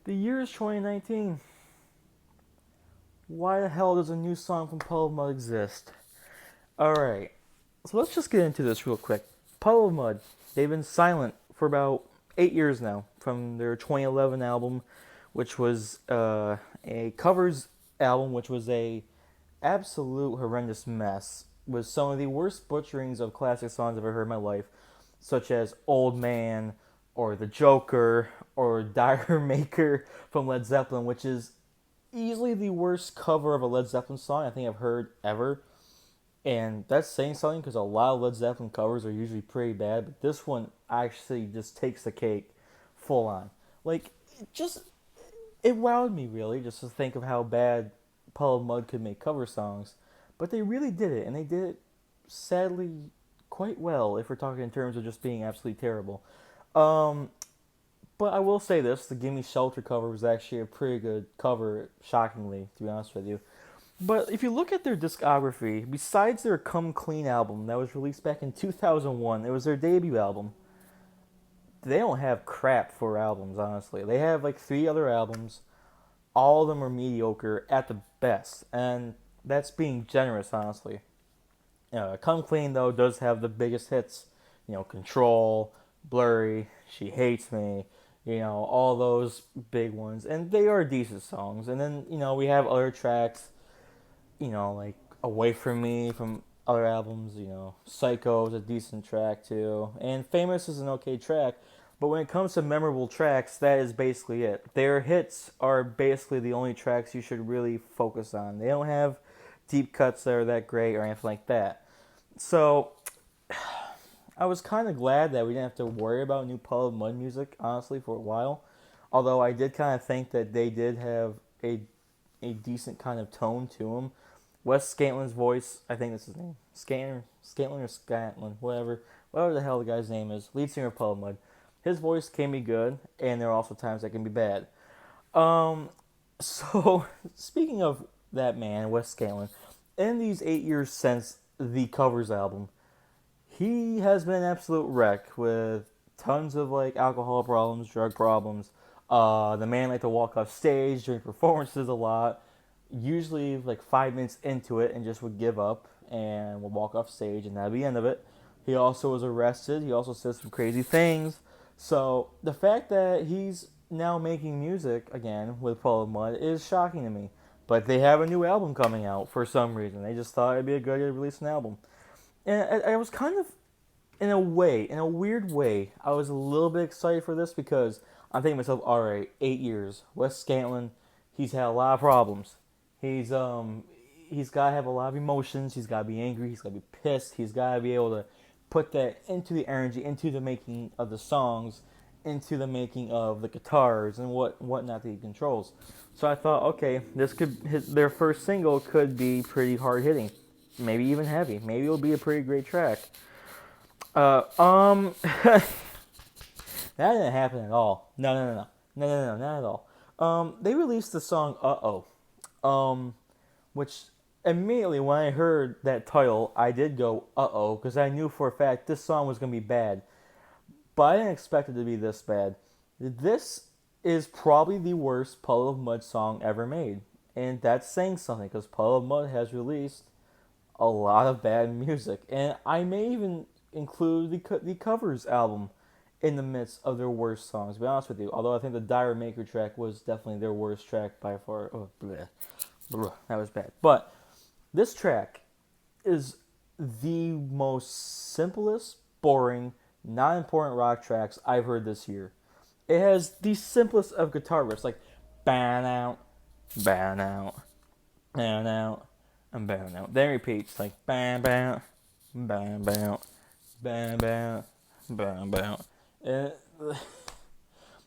The year is 2019. Why the hell does a new song from Puddle of Mud exist? Alright, so let's just get into this real quick. Puddle of Mud, they've been silent for about 8 years now from their 2011 album, which was a covers album, which was a absolute horrendous mess with some of the worst butcherings of classic songs I've ever heard in my life, such as Old Man or The Joker or Dire Maker from Led Zeppelin, which is easily the worst cover of a Led Zeppelin song I think I've heard ever. And that's saying something because a lot of Led Zeppelin covers are usually pretty bad, but this one actually just takes the cake full on. Like, just it wowed me really just to think of how bad Puddle of Mud could make cover songs, but they really did it, and they did it sadly quite well if we're talking in terms of just being absolutely terrible. Um, but I will say this: the "Gimme Shelter" cover was actually a pretty good cover, shockingly, to be honest with you. But if you look at their discography, besides their "Come Clean" album that was released back in 2001, it was their debut album. They don't have crap for albums, honestly. They have like three other albums. All of them are mediocre at the best, and that's being generous, honestly. Come Clean though does have the biggest hits, Control, Blurry, She Hates Me, all those big ones, and they are decent songs. And then we have other tracks, like Away From Me from other albums. Psycho is a decent track too, and Famous is an okay track. But when it comes to memorable tracks, that is basically it. Their hits are basically the only tracks you should really focus on. They don't have deep cuts that are that great or anything like that. So I was kind of glad that we didn't have to worry about new Puddle of Mud music, honestly, for a while. Although I did kind of think that they did have a decent kind of tone to them. Wes Scantlin's voice, I think that's his name, Scantlin or Scantlin, whatever the hell the guy's name is, lead singer of Puddle of Mud. His voice can be good, and there are also times that can be bad. Um, so speaking of that man, Wes Scantlin, in these 8 years since the covers album, he has been an absolute wreck with tons of like alcohol problems, drug problems. The man liked to walk off stage during performances a lot, usually like 5 minutes into it, and just would give up and would walk off stage, and that'd be the end of it. He also was arrested. He also said some crazy things. So the fact that he's now making music again with Puddle of Mud is shocking to me. But they have a new album coming out for some reason. They just thought it'd be a good idea to release an album. And I was kind of, in a weird way, I was a little bit excited for this because I'm thinking to myself, all right, 8 years, Wes Scantlin, he's had a lot of problems. He's he's got to have a lot of emotions. He's got to be angry. He's got to be pissed. He's got to be able to put that into the energy, into the making of the songs, into the making of the guitars and whatnot that he controls. So I thought, okay, their first single could be pretty hard hitting, maybe even heavy. Maybe it'll be a pretty great track. That didn't happen at all. No, not at all. They released the song "Uh Oh," which immediately when I heard that title, I did go "Uh Oh" because I knew for a fact this song was gonna be bad, but I didn't expect it to be this bad. This is probably the worst Puddle of Mud song ever made, and that's saying something because Puddle of Mud has released a lot of bad music, and I may even include the covers album in the midst of their worst songs. To be honest with you, although I think the Dire Maker track was definitely their worst track by far. Oh, bleh, bleh, that was bad. But this track is the most simplest, boring, not important rock tracks I've heard this year. It has the simplest of guitar riffs, like ban out, ban out, ban out, and ban out. Then it repeats like ban out, ban out, ban out, ban out. And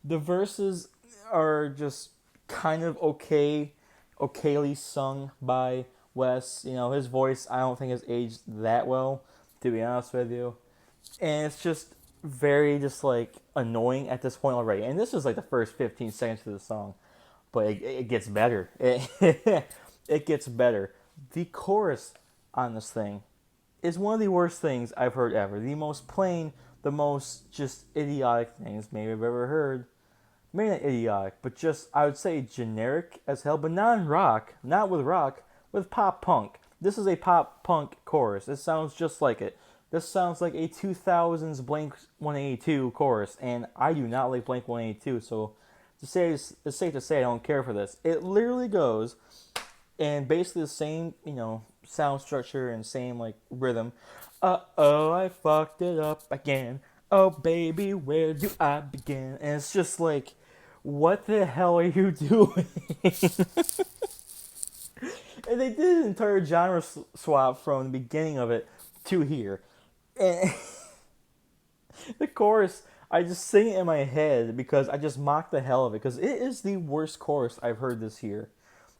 the verses are just kind of okayly sung by Wes. His voice I don't think has aged that well, to be honest with you. And it's just very just like annoying at this point already. And this is like the first 15 seconds of the song, but it gets better. It gets better. The chorus on this thing is one of the worst things I've heard ever. The most plain, the most just idiotic things maybe I've ever heard. maybe not idiotic, but just I would say generic as hell, but not in rock, not with rock, with pop punk. This is a pop punk chorus. It sounds just like it. This sounds like a 2000s Blink 182 chorus, and I do not like Blink 182, so to say it's safe to say I don't care for this. It literally goes and basically the same, sound structure and same like rhythm. Oh, I fucked it up again. Oh, baby, where do I begin? And it's just like, what the hell are you doing? And they did an entire genre swap from the beginning of it to here. And the chorus, I just sing it in my head because I just mock the hell of it because it is the worst chorus I've heard this year.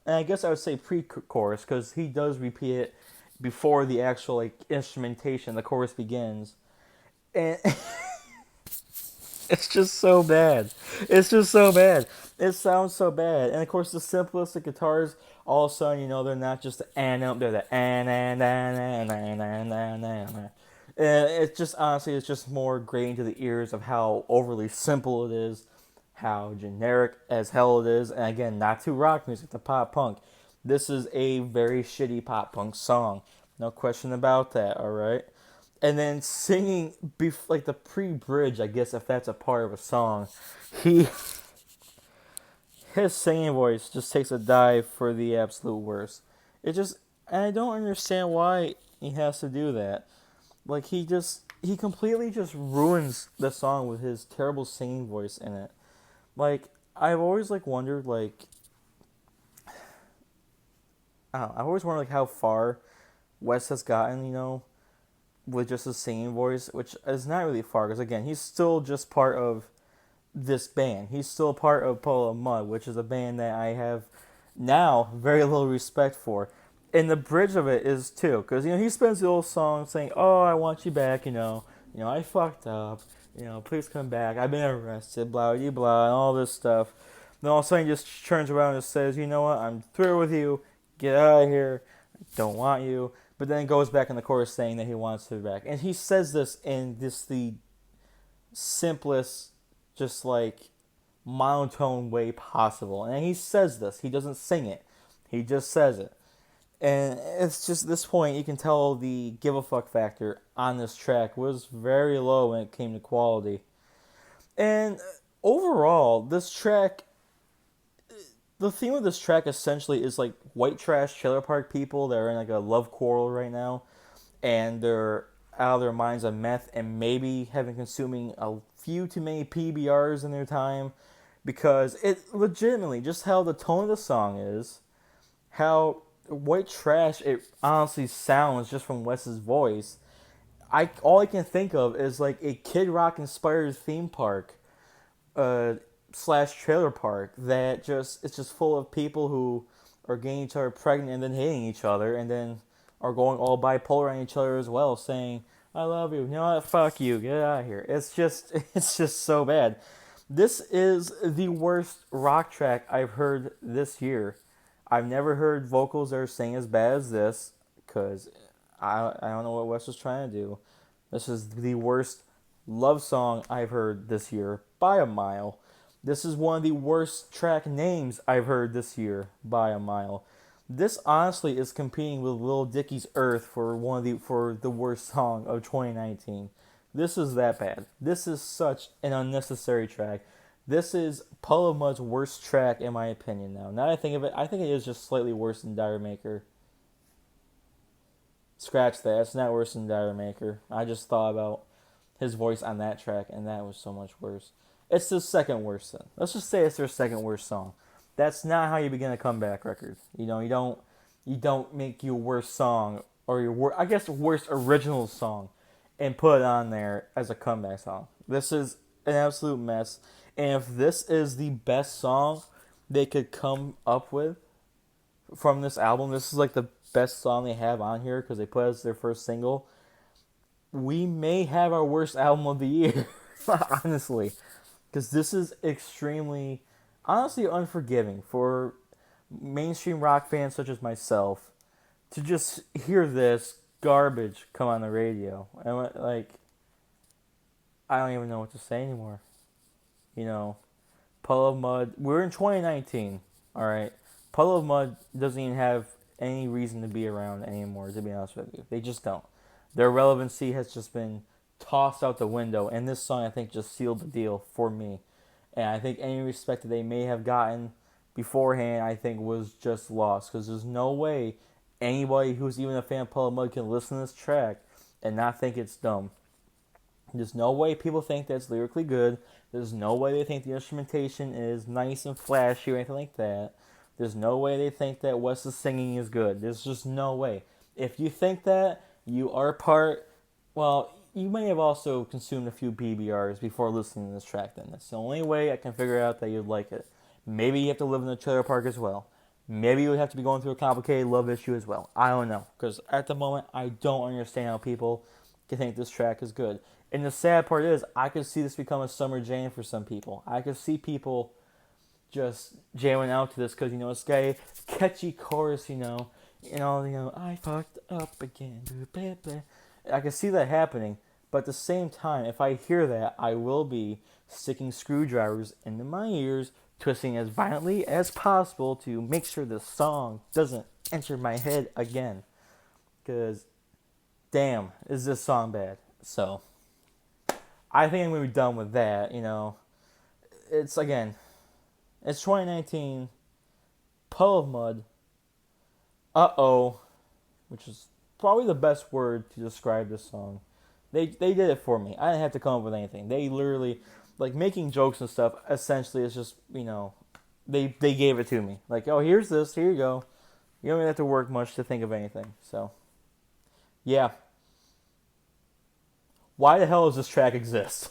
And I guess I would say pre-chorus because he does repeat it before the actual like instrumentation, the chorus begins, and it's just so bad. It's just so bad. It sounds so bad. And of course, the simplistic guitars, all of a sudden, they're not just the and they're the and. And it's just honestly, it's just more grating to the ears of how overly simple it is, how generic as hell it is, and again, not to rock music, to pop punk. This is a very shitty pop punk song, no question about that. All right, and then singing like the pre-bridge, I guess if that's a part of a song, he his singing voice just takes a dive for the absolute worst. It just, and I don't understand why he has to do that. Like he completely just ruins the song with his terrible singing voice in it. Like I've always like wondered like I don't know, I've always wondered like how far Wes has gotten, with just his singing voice, which is not really far because again, he's still just part of this band. He's still part of Puddle of Mud, which is a band that I have now very little respect for. And the bridge of it is too, because he spends the whole song saying, "Oh, I want you back," I fucked up, please come back. I've been arrested, blah blah blah, and all this stuff. Then all of a sudden, he just turns around and says, "You know what? I'm through with you. Get out of here. I don't want you." But then goes back in the chorus saying that he wants her back, and he says this in the simplest, just like monotone way possible. And he says this. He doesn't sing it. He just says it. And it's just this point you can tell the give a fuck factor on this track was very low when it came to quality. And overall, this track, the theme of this track essentially is like white trash trailer park people that are in like a love quarrel right now, and they're out of their minds on meth and maybe having consuming a few too many PBRs in their time, because it legitimately just how the tone of the song is, how white trash it honestly sounds just from Wes's voice. All I can think of is like a Kid Rock inspired theme park, slash trailer park that it's just full of people who are getting each other pregnant and then hating each other and then are going all bipolar on each other as well, saying "I love you," fuck you, get out of here. It's just so bad. This is the worst rock track I've heard this year. I've never heard vocals that are singing as bad as this, because I don't know what Wes was trying to do. This is the worst love song I've heard this year by a mile. This is one of the worst track names I've heard this year by a mile. This honestly is competing with Lil Dicky's Earth for the worst song of 2019. This is that bad. This is such an unnecessary track. This is Puddle of Mud's worst track in my opinion now. Now that I think of it, I think it is just slightly worse than Dire Maker. Scratch that. It's not worse than Dire Maker. I just thought about his voice on that track, and that was so much worse. It's the second worst then. Let's just say it's their second worst song. That's not how you begin a comeback record. You don't make your worst song or your worst original song and put it on there as a comeback song. This is an absolute mess. And if this is the best song they could come up with from this album, this is like the best song they have on here because they put it as their first single, we may have our worst album of the year, honestly. Because this is extremely, honestly unforgiving for mainstream rock fans such as myself to just hear this garbage come on the radio. And like, I don't even know what to say anymore. Puddle of Mud. We're in 2019. All right. Puddle of Mud doesn't even have any reason to be around anymore. To be honest with you, they just don't. Their relevancy has just been tossed out the window, and this song I think just sealed the deal for me. And I think any respect that they may have gotten beforehand, I think was just lost because there's no way anybody who's even a fan of Puddle of Mud can listen to this track and not think it's dumb. There's no way people think that's lyrically good. There's no way they think the instrumentation is nice and flashy or anything like that. There's no way they think that Wes's singing is good. There's just no way. If you think that, you are part. Well, you may have also consumed a few PBRs before listening to this track. Then that's the only way I can figure out that you'd like it. Maybe you have to live in a trailer park as well. Maybe you would have to be going through a complicated love issue as well. I don't know, because at the moment I don't understand how people can think this track is good. And the sad part is, I could see this become a summer jam for some people. I could see people just jamming out to this because, it's got a catchy chorus, I fucked up again. I can see that happening, but at the same time, if I hear that, I will be sticking screwdrivers into my ears, twisting as violently as possible to make sure the song doesn't enter my head again. Because, damn, is this song bad? So, I think I'm going to be done with that, It's, again, it's 2019, Puddle of Mud, uh-oh, which is probably the best word to describe this song. They did it for me. I didn't have to come up with anything. They literally, making jokes and stuff, essentially, it's just, they gave it to me. Like, oh, here's this, here you go. You don't even have to work much to think of anything. So, yeah. Why the hell does this track exist?